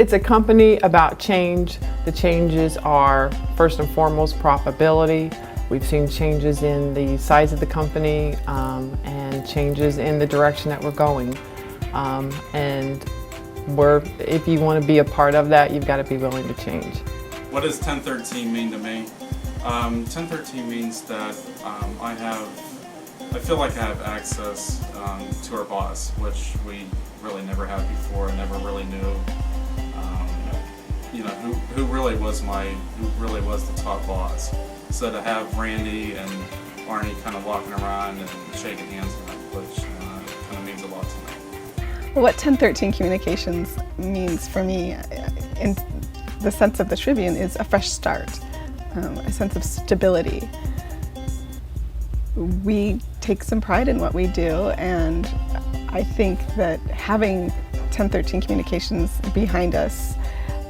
It's a company about change. The changes are, first and foremost, profitability. We've seen changes in the size of the company and changes in the direction that we're going. If you want to be a part of that, you've got to be willing to change. What does 1013 mean to me? 1013 means that I feel like I have access to our boss, which we really never had before. I never really knew, who really was the top boss. So to have Randy and Arnie kind of walking around and shaking hands on that, which kind of means a lot to me. What 1013 Communications means for me, in the sense of the Tribune, is a fresh start, a sense of stability. We take some pride in what we do, and I think that having 1013 Communications behind us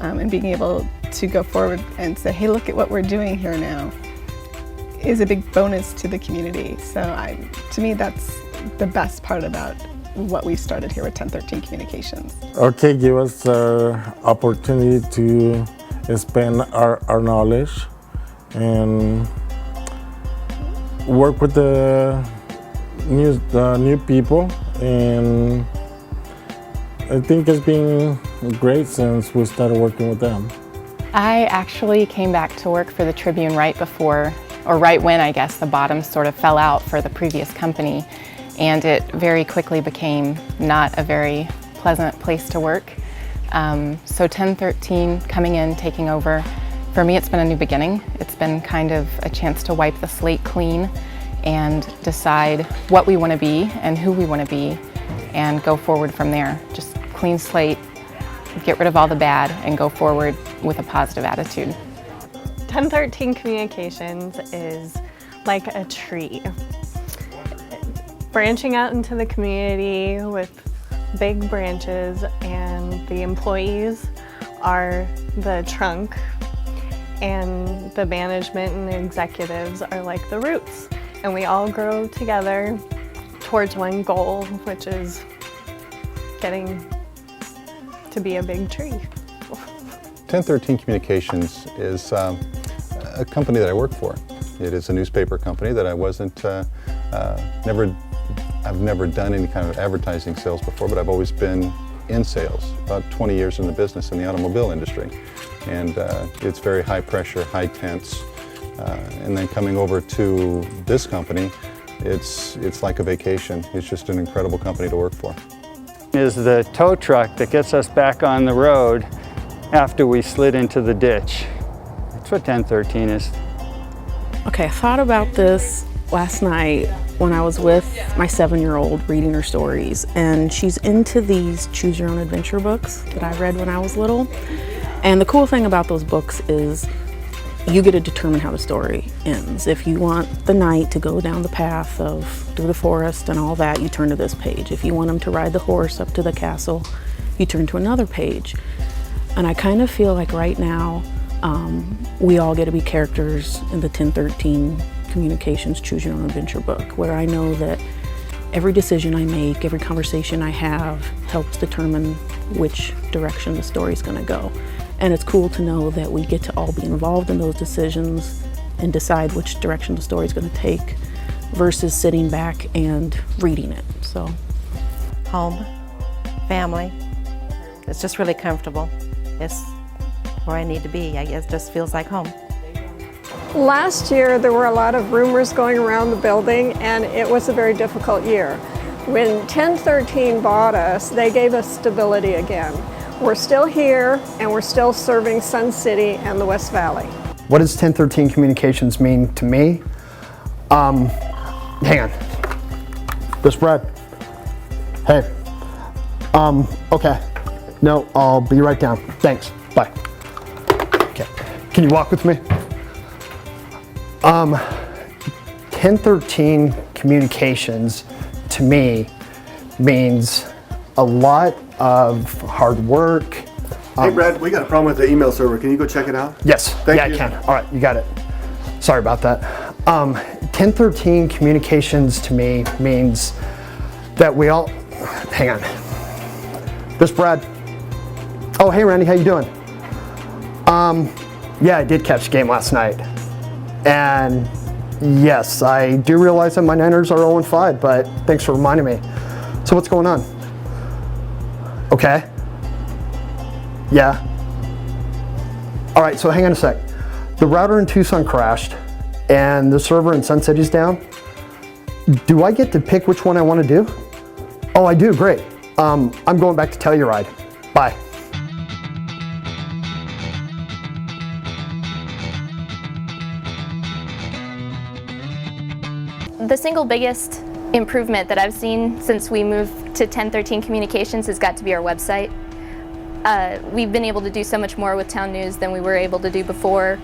and being able to go forward and say, hey, look at what we're doing here now, is a big bonus to the community. So to me, that's the best part about what we started here with 1013 Communications. Okay, give us the opportunity to expand our knowledge and work with the new people, and I think it's been great since we started working with them. I actually came back to work for the Tribune right when I guess the bottom sort of fell out for the previous company, and it very quickly became not a very pleasant place to work. So 1013 coming in, taking over, for me it's been a new beginning. It's been kind of a chance to wipe the slate clean and decide what we want to be and who we want to be and go forward from there. Just clean slate, get rid of all the bad and go forward with a positive attitude. 1013 Communications is like a tree, branching out into the community with big branches, and the employees are the trunk, and the management and the executives are like the roots. And we all grow together towards one goal, which is getting to be a big tree. 1013 Communications is a company that I work for. It is a newspaper company that I I've never done any kind of advertising sales before, but I've always been in sales, about 20 years in the business in the automobile industry. And it's very high pressure, high tense. And then coming over to this company, it's like a vacation. It's just an incredible company to work for. Is the tow truck that gets us back on the road after we slid into the ditch. That's what 1013 is. Okay, I thought about this last night when I was with my 7-year-old reading her stories, and she's into these choose your own adventure books that I read when I was little. And the cool thing about those books is you get to determine how the story ends. If you want the knight to go down the path through the forest and all that, you turn to this page. If you want him to ride the horse up to the castle, you turn to another page. And I kind of feel like right now, we all get to be characters in the 1013 Communications Choose Your Own Adventure book, where I know that every decision I make, every conversation I have helps determine which direction the story's gonna go. And it's cool to know that we get to all be involved in those decisions and decide which direction the story's gonna take versus sitting back and reading it, so. Home, family, it's just really comfortable. It's where I need to be. I guess it just feels like home. Last year there were a lot of rumors going around the building, and it was a very difficult year. When 1013 bought us, they gave us stability again. We're still here, and we're still serving Sun City and the West Valley. What does 1013 Communications mean to me? Hang on. This Brad. Hey. Okay. No, I'll be right down. Thanks. Bye. Okay. Can you walk with me? 1013 Communications to me means a lot of hard work. Hey Brad, we got a problem with the email server. Can you go check it out? Yes, Thank you. I can. All right, you got it. Sorry about that. 1013 Communications to me means that we all, hang on. This Brad. Oh, Oh, hey Randy, how you doing? Yeah, I did catch the game last night. And yes, I do realize that my Niners are 0-5, but thanks for reminding me. So what's going on? Okay. Yeah. All right, so hang on a sec. The router in Tucson crashed and the server in Sun City's down. Do I get to pick which one I want to do? Oh, I do, great. I'm going back to Telluride. Bye. The single biggest improvement that I've seen since we moved to 1013 Communications has got to be our website. We've been able to do so much more with Town News than we were able to do before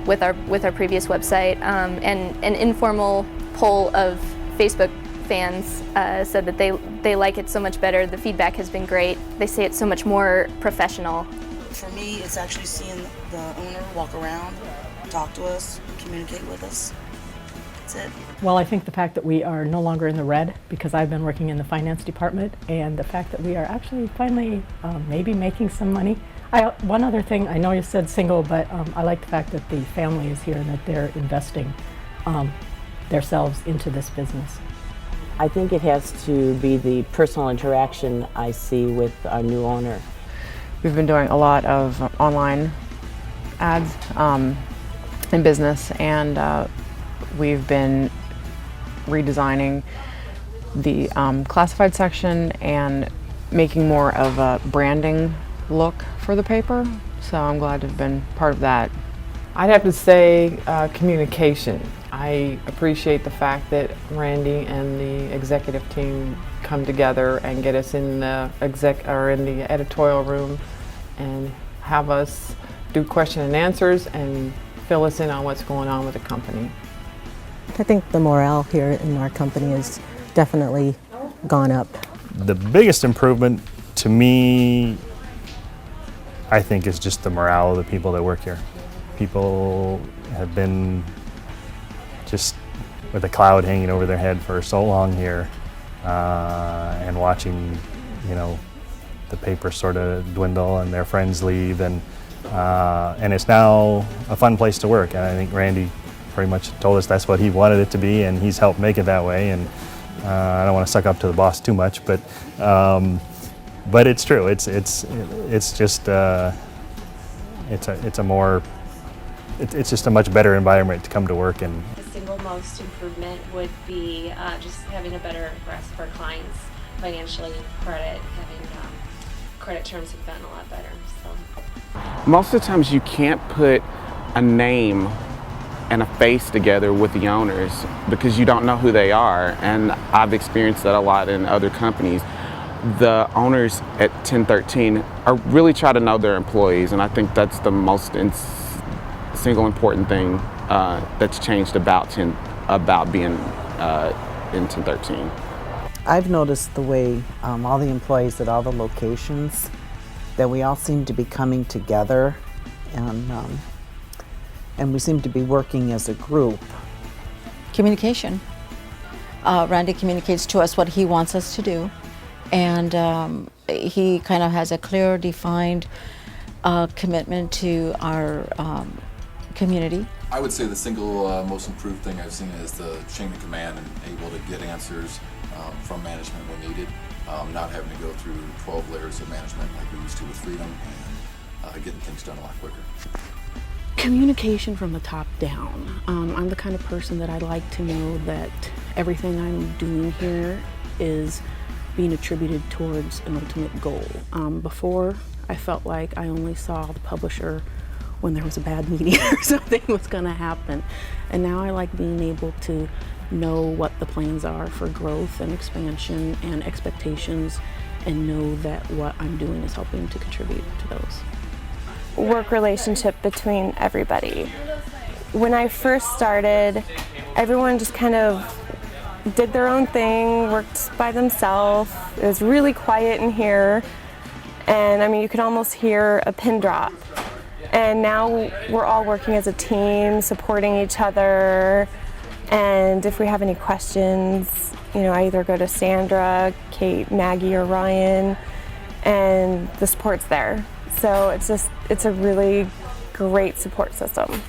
with our previous website. And an informal poll of Facebook fans said that they like it so much better. The feedback has been great. They say it's so much more professional. For me, it's actually seeing the owner walk around, talk to us, communicate with us. That's it. Well, I think the fact that we are no longer in the red, because I've been working in the finance department, and the fact that we are actually finally maybe making some money. One other thing, I know you said single, but I like the fact that the family is here and that they're investing themselves into this business. I think it has to be the personal interaction I see with our new owner. We've been doing a lot of online ads in business, and we've been redesigning the classified section and making more of a branding look for the paper. So I'm glad to have been part of that. I'd have to say communication. I appreciate the fact that Randy and the executive team come together and get us in the editorial room and have us do question and answers and fill us in on what's going on with the company. I think the morale here in our company has definitely gone up. The biggest improvement to me, I think, is just the morale of the people that work here. People have been just with a cloud hanging over their head for so long here, and watching, the paper sort of dwindle and their friends leave, and it's now a fun place to work. And I think Randy pretty much told us that's what he wanted it to be, and he's helped make it that way. And I don't want to suck up to the boss too much, but it's true. It's just it's just a much better environment to come to work in. The single most improvement would be just having a better grasp of our clients financially, having credit terms have gotten a lot better. So most of the times you can't put a name and a face together with the owners because you don't know who they are, and I've experienced that a lot in other companies. The owners at 1013 are really try to know their employees, and I think that's the most single important thing that's changed about being in 1013. I've noticed the way all the employees at all the locations, that we all seem to be coming together, and we seem to be working as a group. Communication. Randy communicates to us what he wants us to do, and he kind of has a clear, defined commitment to our community. I would say the single most improved thing I've seen is the chain of command and able to get answers from management when needed, not having to go through 12 layers of management like we used to with Freedom, and getting things done a lot quicker. Communication from the top down. I'm the kind of person that I like to know that everything I'm doing here is being attributed towards an ultimate goal. Before, I felt like I only saw the publisher when there was a bad meeting or something was going to happen. And now I like being able to know what the plans are for growth and expansion and expectations, and know that what I'm doing is helping to contribute to those. Work relationship between everybody. When I first started, everyone just kind of did their own thing, worked by themselves. It was really quiet in here, and I mean, you could almost hear a pin drop. And now we're all working as a team, supporting each other, and if we have any questions, I either go to Sandra, Kate, Maggie, or Ryan, and the support's there. So it's a really great support system.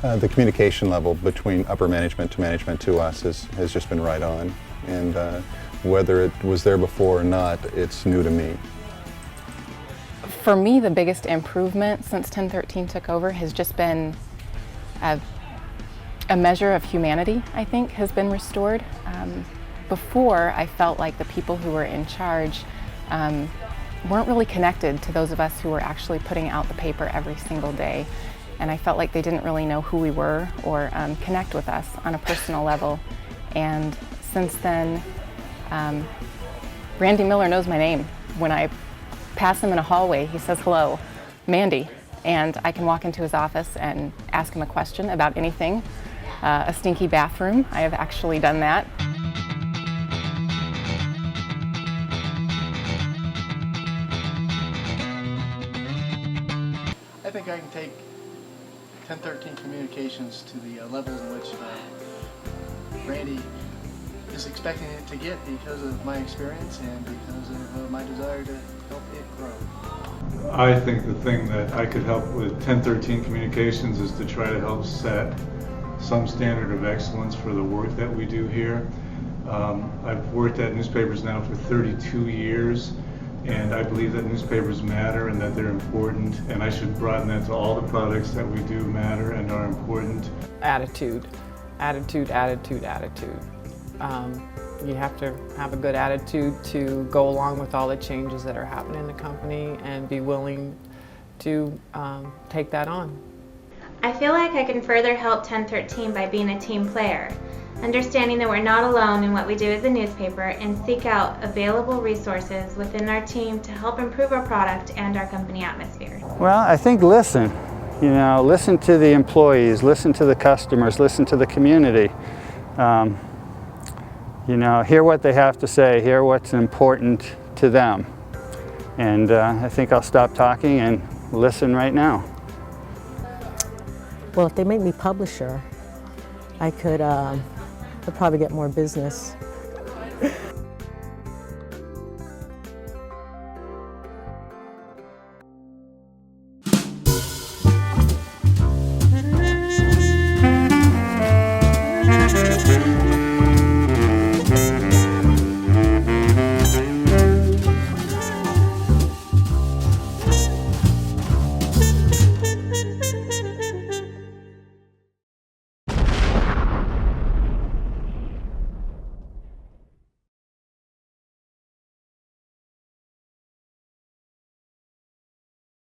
The communication level between upper management to us has just been right on. And whether it was there before or not, it's new to me. For me, the biggest improvement since 1013 took over has just been a measure of humanity, I think, has been restored. Before, I felt like the people who were in charge weren't really connected to those of us who were actually putting out the paper every single day. And I felt like they didn't really know who we were or connect with us on a personal level. And since then, Randy Miller knows my name. When I pass him in a hallway, he says, "Hello, Mandy." And I can walk into his office and ask him a question about anything. A stinky bathroom, I have actually done that. I think I can take 1013 Communications to the levels in which Randy is expecting it to get because of my experience and because of my desire to help it grow. I think the thing that I could help with 1013 Communications is to try to help set some standard of excellence for the work that we do here. I've worked at newspapers now for 32 years, and I believe that newspapers matter and that they're important, and I should broaden that to all the products that we do matter and are important. Attitude. You have to have a good attitude to go along with all the changes that are happening in the company and be willing to take that on. I feel like I can further help 1013 by being a team player, understanding that we're not alone in what we do as a newspaper, and seek out available resources within our team to help improve our product and our company atmosphere. Well, I think listen. Listen to the employees, listen to the customers, listen to the community. Hear what they have to say, hear what's important to them. And I think I'll stop talking and listen right now. Well, if they make me publisher, I could I'd probably get more business.